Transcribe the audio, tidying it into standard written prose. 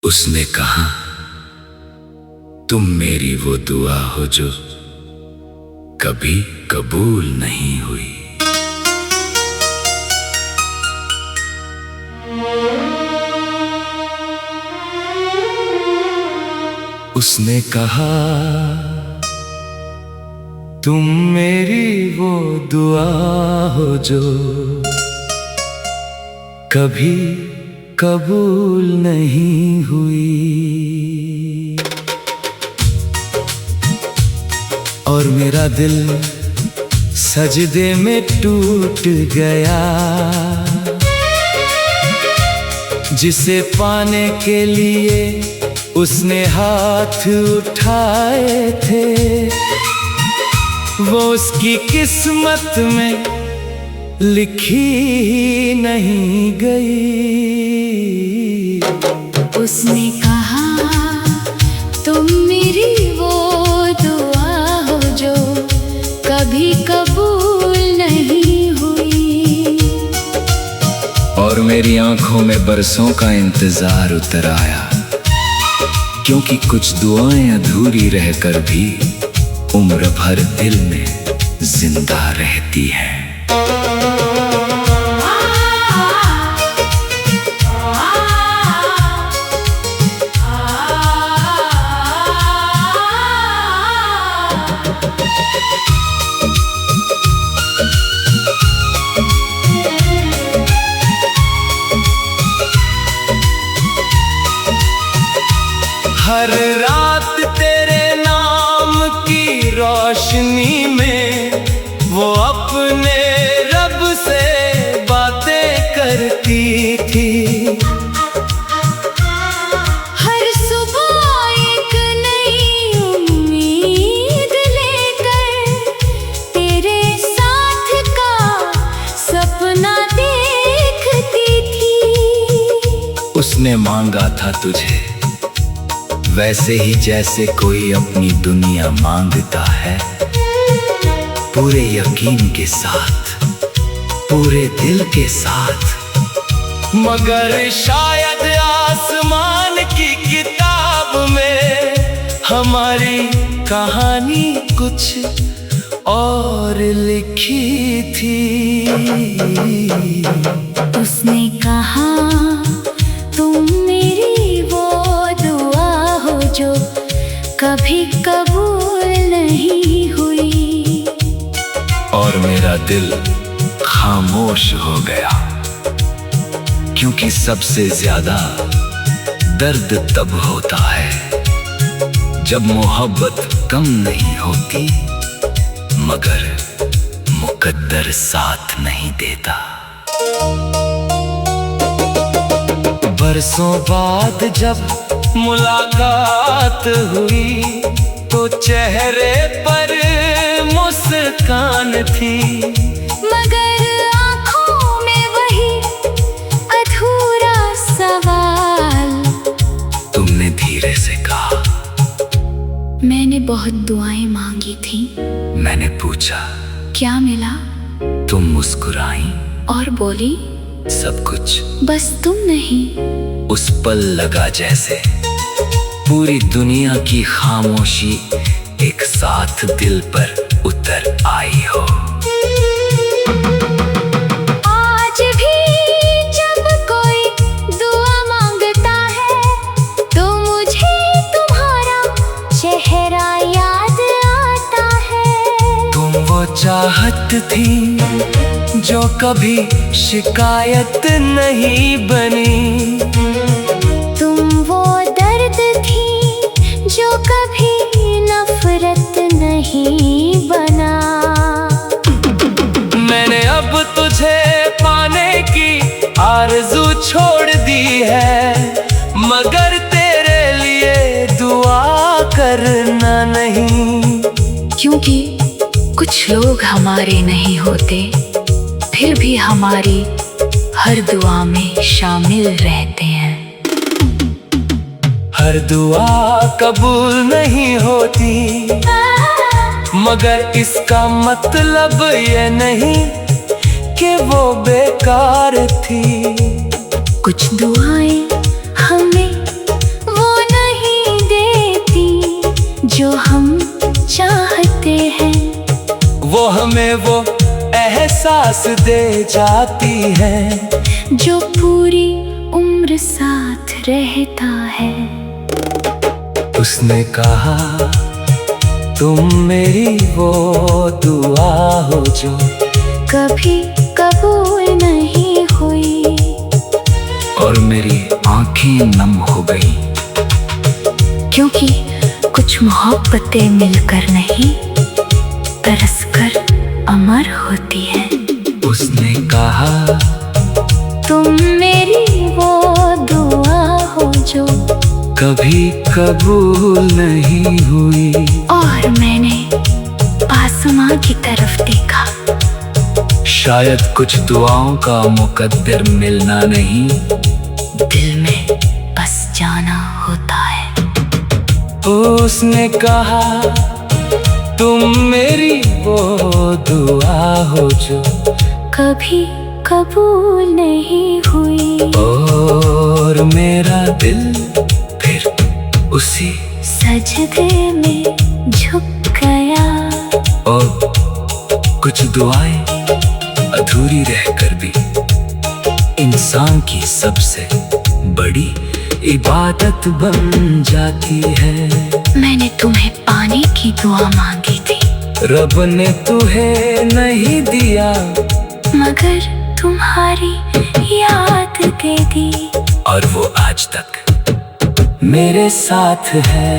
उसने कहा, तुम मेरी वो दुआ हो जो कभी कबूल नहीं हुई। उसने कहा, तुम मेरी वो दुआ हो जो कभी कबूल नहीं हुई। और मेरा दिल सजदे में टूट गया, जिसे पाने के लिए उसने हाथ उठाए थे, वो उसकी किस्मत में लिखी ही नहीं गई। उसने कहा, तुम मेरी वो दुआ हो जो कभी कबूल नहीं हुई। और मेरी आंखों में बरसों का इंतजार उतर आया, क्योंकि कुछ दुआएं अधूरी रहकर भी उम्र भर दिल में जिंदा रहती हैं। हर रात तेरे नाम की रोशनी में वो अपने रब से बातें करती थी। हर सुबह एक नई उम्मीद लेकर तेरे साथ का सपना देखती थी। उसने मांगा था तुझे वैसे ही जैसे कोई अपनी दुनिया मांगता है, पूरे यकीन के साथ, पूरे दिल के साथ। मगर शायद आसमान की किताब में हमारी कहानी कुछ और लिखी थी। उसने कहा, तुम मेरी वो दुआ हो जो कभी कबूल नहीं हुई। और मेरा दिल खामोश हो गया, क्योंकि सबसे ज्यादा दर्द तब होता है जब मोहब्बत कम नहीं होती, मगर मुकद्दर साथ नहीं देता। बरसों बाद जब मुलाकात हुई तो चेहरे पर मुस्कान थी, मगर आँखों में वही अधूरा सवाल। तुमने धीरे से कहा, मैंने बहुत दुआएं मांगी थी। मैंने पूछा, क्या मिला? तुम मुस्कुराई और बोली, सब कुछ। बस तुम नहीं। उस पल लगा जैसे पूरी दुनिया की खामोशी एक साथ दिल पर उतर आई हो। आज भी जब कोई दुआ मांगता है तो मुझे तुम्हारा चेहरा याद आता है। तुम वो चाहत थी जो कभी शिकायत नहीं बनी, तुम वो दर्द थी जो कभी नफरत नहीं बना। मैंने अब तुझे पाने की आरज़ू छोड़ दी है, मगर तेरे लिए दुआ करना नहीं। क्योंकि कुछ लोग हमारे नहीं होते, फिर भी हमारी हर दुआ में शामिल रहते हैं। हर दुआ कबूल नहीं होती, मगर इसका मतलब ये नहीं कि वो बेकार थी। कुछ दुआएं हमें वो एहसास दे जाती है जो पूरी उम्र साथ रहता है। उसने कहा तुम मेरी वो दुआ हो जो कभी कबूल नहीं हुई, और मेरी आंखें नम हो गई, क्योंकि कुछ मोहब्बतें मिलकर नहीं तरस कर अमर होती है। उसने कहा तुम मेरी वो दुआ हो जो कभी कबूल नहीं हुई। और मैंने आसमां की तरफ देखा, शायद कुछ दुआओं का मुकद्दर मिलना नहीं, दिल में बस जाना होता है। उसने कहा तुम मेरी वो दुआ हो जो कभी कबूल नहीं हुई, और मेरा दिल फिर उसी सजदे में झुक गया। और कुछ दुआएं अधूरी रहकर भी इंसान की सबसे बड़ी इबादत बन जाती है। मैंने तुम्हें पाने की दुआ मांगी थी, रब ने तुम्हें नहीं दिया, मगर तुम्हारी याद दे दी, और वो आज तक मेरे साथ है।